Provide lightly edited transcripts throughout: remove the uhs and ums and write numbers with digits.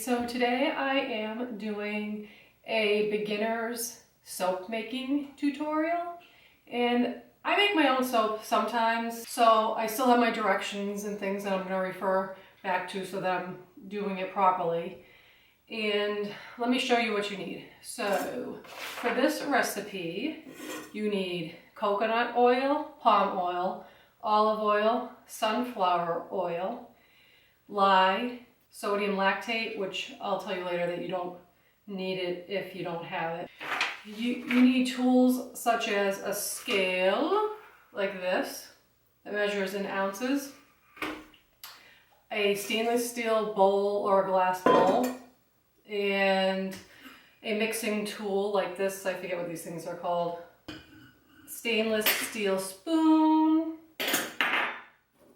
So today I am doing a beginner's soap making tutorial, and I make my own soap sometimes, so I still have my directions and things that I'm going to refer back to so that I'm doing it properly. And let me show you what you need. So for this recipe, you need coconut oil, palm oil, olive oil, sunflower oil, lye, sodium lactate, which I'll tell you later that you don't need it if you don't have it. You need tools such as a scale, like this, that measures in ounces, a stainless steel bowl or a glass bowl, and a mixing tool like this. I forget what these things are called. Stainless steel spoon,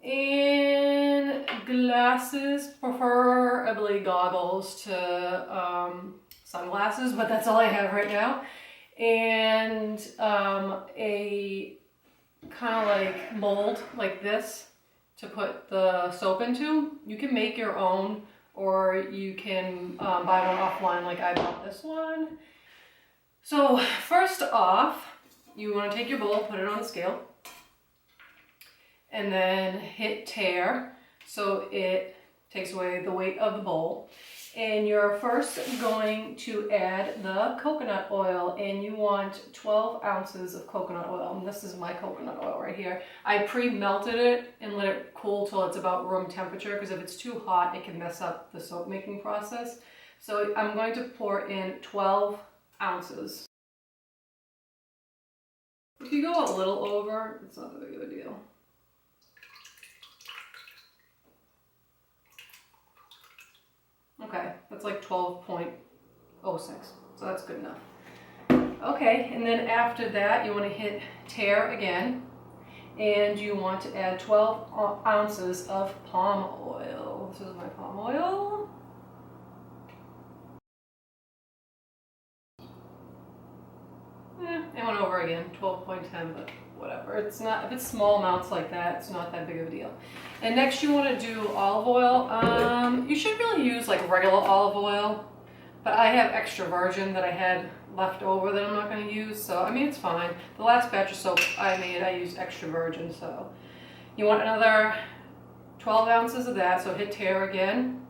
and glasses, preferably goggles to sunglasses, but that's all I have right now. And a kind of like mold like this to put the soap into. You can make your own, or you can buy one offline like I bought this one. So first off, you want to take your bowl, put it on the scale, and then hit tare so it takes away the weight of the bowl. And you're first going to add the coconut oil, and you want 12 ounces of coconut oil. And this is my coconut oil right here. I pre-melted it and let it cool till it's about room temperature, because if it's too hot, it can mess up the soap making process. So I'm going to pour in 12 ounces. If you go a little over, it's not that big of a deal. Okay, that's like 12.06, so that's good enough. Okay, and then after that, you want to hit tare again, and you want to add 12 ounces of palm oil. This is my palm oil. It went over again, 12.10, but whatever. It's not, if it's small amounts like that, it's not that big of a deal. And next you want to do olive oil. You should really use like regular olive oil, but I have extra virgin that I had left over that I'm not going to use, so I mean it's fine. The last batch of soap I made, I used extra virgin, so you want another 12 ounces of that, so hit tare again.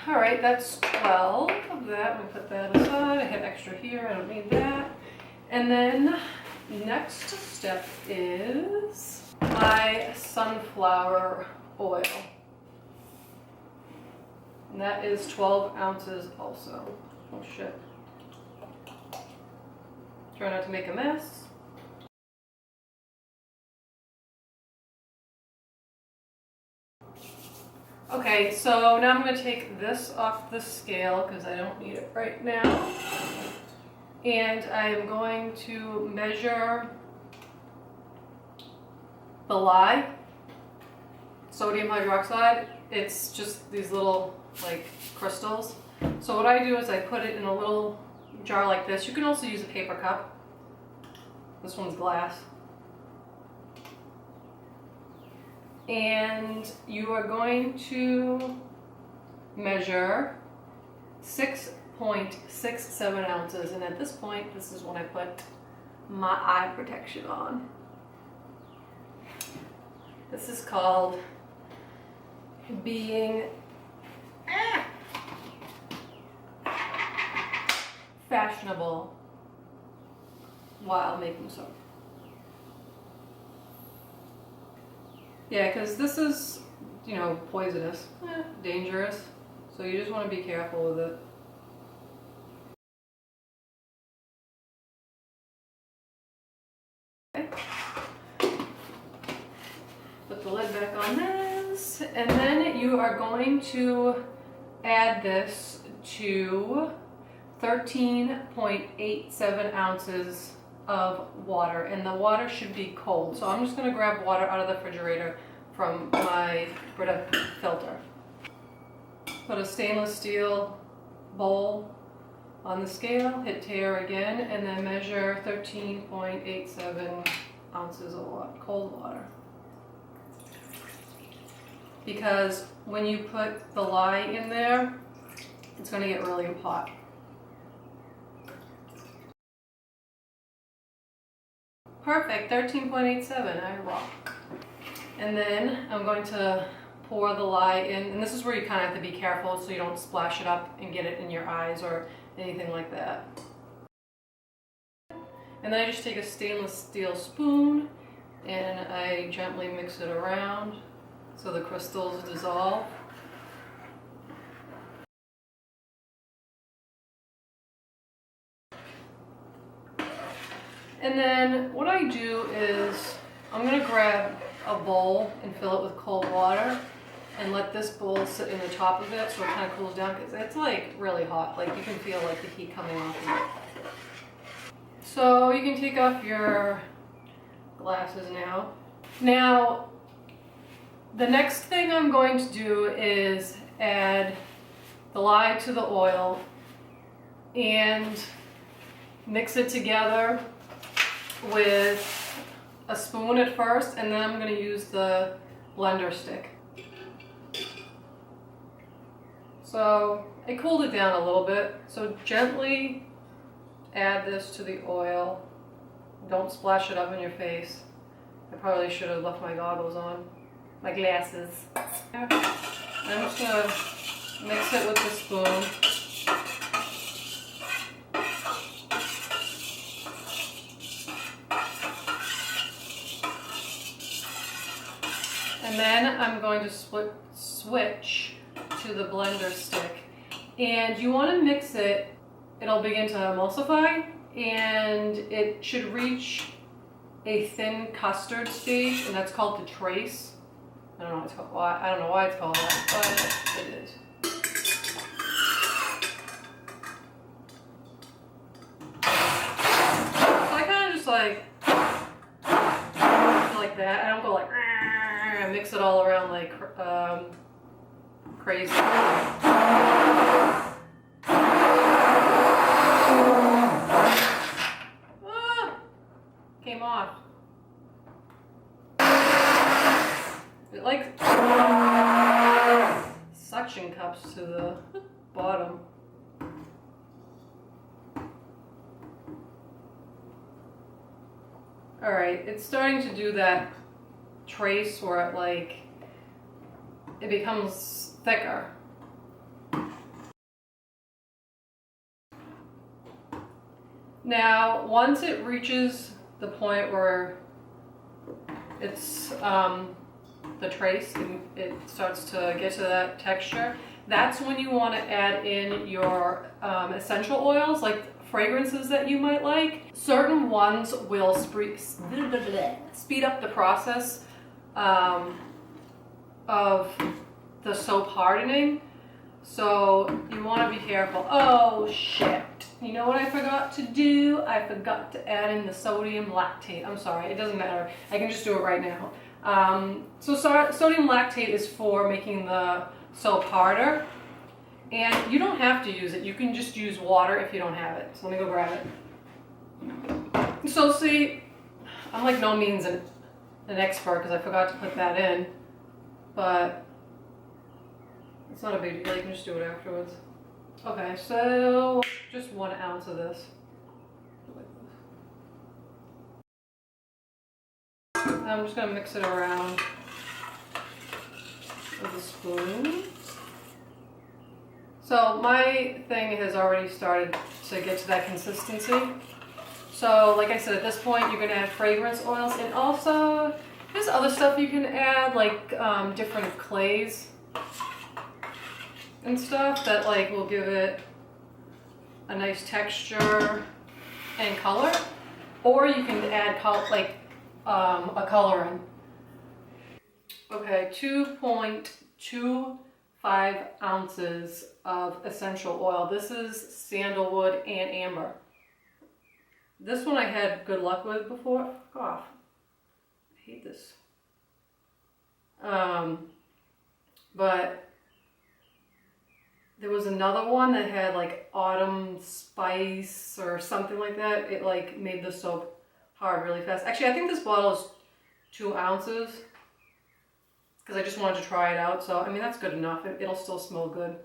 Alright, that's 12 of that. I'm going to put that aside. I have extra here, I don't need that. And then next step is my sunflower oil. And that is 12 ounces also. Oh shit. Try not to make a mess. Okay, so now I'm going to take this off the scale because I don't need it right now. And I'm going to measure the lye, sodium hydroxide. It's just these little like crystals. So what I do is I put it in a little jar like this. You can also use a paper cup. This one's glass. And you are going to measure 6.67 ounces. And at this point, this is when I put my eye protection on. This is called being fashionable while making soap. Yeah, because this is, you know, poisonous, dangerous, so you just want to be careful with it. Okay. Put the lid back on this, and then you are going to add this to 13.87 ounces of water, and the water should be cold. So I'm just going to grab water out of the refrigerator from my Brita filter. Put a stainless steel bowl on the scale, hit tare again, and then measure 13.87 ounces of water, cold water. because when you put the lye in there, it's going to get really hot. Perfect, 13.87, I rock. And then I'm going to pour the lye in, and this is where you kind of have to be careful so you don't splash it up and get it in your eyes or anything like that. And then I just take a stainless steel spoon and I gently mix it around so the crystals dissolve. And then what I do is I'm going to grab a bowl and fill it with cold water and let this bowl sit in the top of it so it kind of cools down, because it's like really hot. Like you can feel like the heat coming off of it. So you can take off your glasses now. Now, the next thing I'm going to do is add the lye to the oil and mix it together with a spoon at first, and then I'm going to use the blender stick. So I cooled it down a little bit, so gently add this to the oil. Don't splash it up in your face. I probably should have left my goggles on, my glasses. I'm just going to mix it with the spoon. And then I'm going to switch to the blender stick. And you want to mix it, it'll begin to emulsify, and it should reach a thin custard stage, and that's called the trace. I don't know what it's called. I don't know why it's called that, but it is. So I kind of just like that. I don't go like mix it all around like crazy. Came off. It like suction cups to the bottom. All right, it's starting to do that trace where it like it becomes thicker. Now, once it reaches the point where it's the trace and it starts to get to that texture, that's when you want to add in your essential oils, like fragrances that you might like. Certain ones will speed up the process of the soap hardening, so you want to be careful. Oh shit, you know what I forgot to do? I forgot to add in the sodium lactate. I'm sorry, it doesn't matter, I can just do it right now. So sodium lactate is for making the soap harder, and you don't have to use it. You can just use water if you don't have it. So let me go grab it. So see, I'm like no means an expert because I forgot to put that in, but it's not a big deal. You can just do it afterwards. Okay, so just 1 ounce of this. I'm just gonna mix it around with a spoon. So my thing has already started to get to that consistency. So like I said, at this point you're gonna add fragrance oils, and also there's other stuff you can add, like different clays and stuff that like will give it a nice texture and color. Or you can add like a colorant. Okay, 2.25 ounces of essential oil. This is sandalwood and amber. This one I had good luck with before. Fuck off. I hate this. But there was another one that had like autumn spice or something like that. It like made the soap hard really fast. Actually, I think this bottle is 2 ounces, because I just wanted to try it out. So, I mean, that's good enough. It'll still smell good,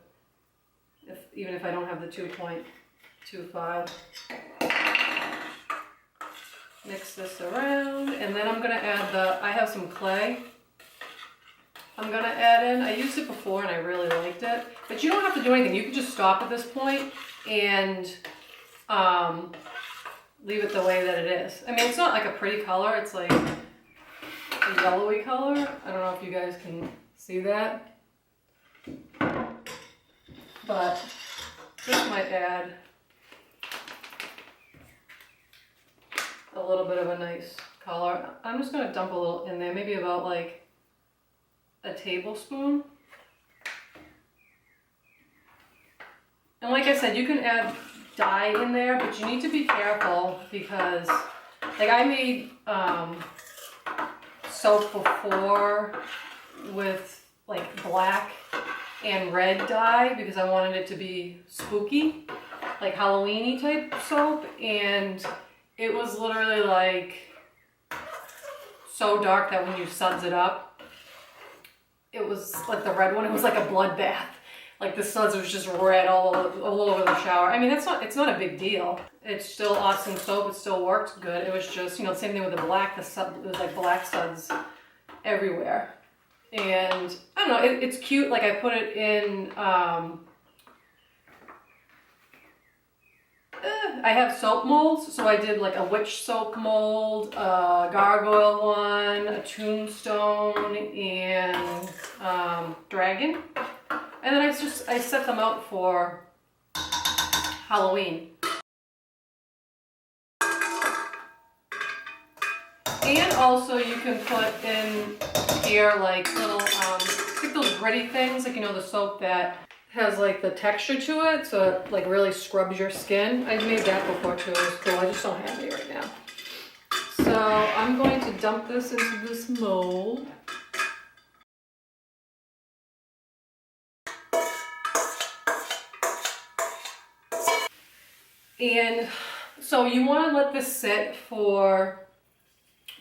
even if I don't have the 2.25. Mix this around, and then I'm gonna add I have some clay I'm gonna add in. I used it before and I really liked it, but you don't have to do anything. You can just stop at this point and leave it the way that it is. I mean, it's not like a pretty color, it's like a yellowy color. I don't know if you guys can see that, but this might add a little bit of a nice color. I'm just gonna dump a little in there, maybe about like a tablespoon. And like I said, you can add dye in there, but you need to be careful because, like, I made soap before with like black and red dye because I wanted it to be spooky, like Halloween-y type soap, and it was literally like so dark that when you suds it up, it was like the red one, it was like a bloodbath. Like the suds was just red all over the shower. I mean, it's not a big deal. It's still awesome soap. It still worked good. It was just, you know, the same thing with the black. It was like black suds everywhere. And I don't know, it's cute. Like I put it in, I have soap molds, so I did like a witch soap mold, a gargoyle one, a tombstone, and dragon. And then I set them out for Halloween. And also you can put in here like little, like those gritty things, like, you know, the soap that has like the texture to it, so it like really scrubs your skin. I've made that before too, it was cool. I just don't have any right now. So I'm going to dump this into this mold. And so you want to let this sit for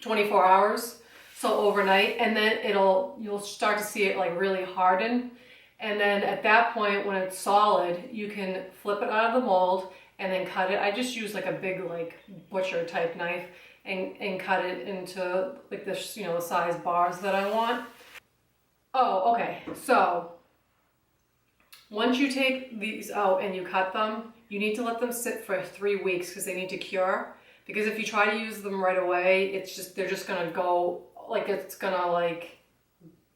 24 hours, so overnight, and then you'll start to see it like really harden. And then at that point, when it's solid, you can flip it out of the mold and then cut it. I just use like a big like butcher type knife and cut it into like this, you know, the size bars that I want. Oh, okay. So once you take these out and you cut them, you need to let them sit for 3 weeks because they need to cure. Because if you try to use them right away, they're just gonna go, like it's gonna like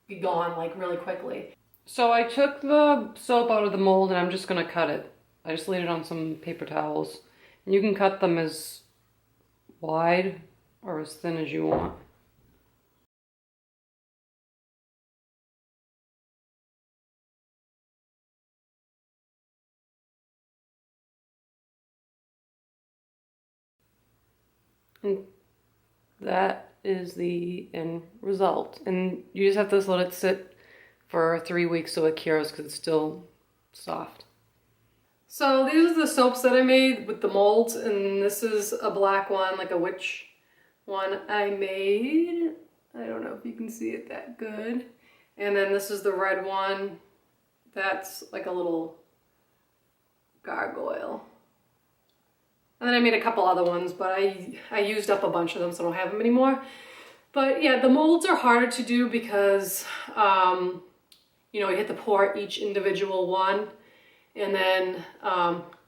be gone like really quickly. So I took the soap out of the mold and I'm just gonna cut it. I just laid it on some paper towels. And you can cut them as wide or as thin as you want. And that is the end result. And you just have to let it sit for 3 weeks so it cures because it's still soft. So these are the soaps that I made with the molds, and this is a black one, like a witch one I made. I don't know if you can see it that good. And then this is the red one. That's like a little gargoyle. And then I made a couple other ones, but I used up a bunch of them, so I don't have them anymore. But yeah, the molds are harder to do because, you know, you have to pour each individual one and then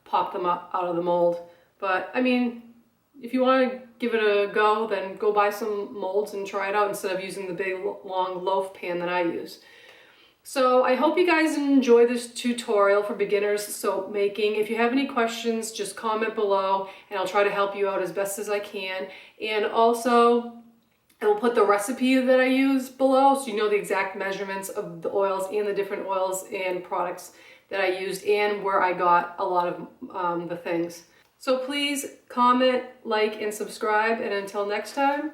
pop them up out of the mold. But I mean, if you want to give it a go, then go buy some molds and try it out instead of using the big long loaf pan that I use. So I hope you guys enjoy this tutorial for beginners soap making. If you have any questions, just comment below and I'll try to help you out as best as I can. And also, I will put the recipe that I use below so you know the exact measurements of the oils and the different oils and products that I used and where I got a lot of the things. So please comment, like, and subscribe, and until next time,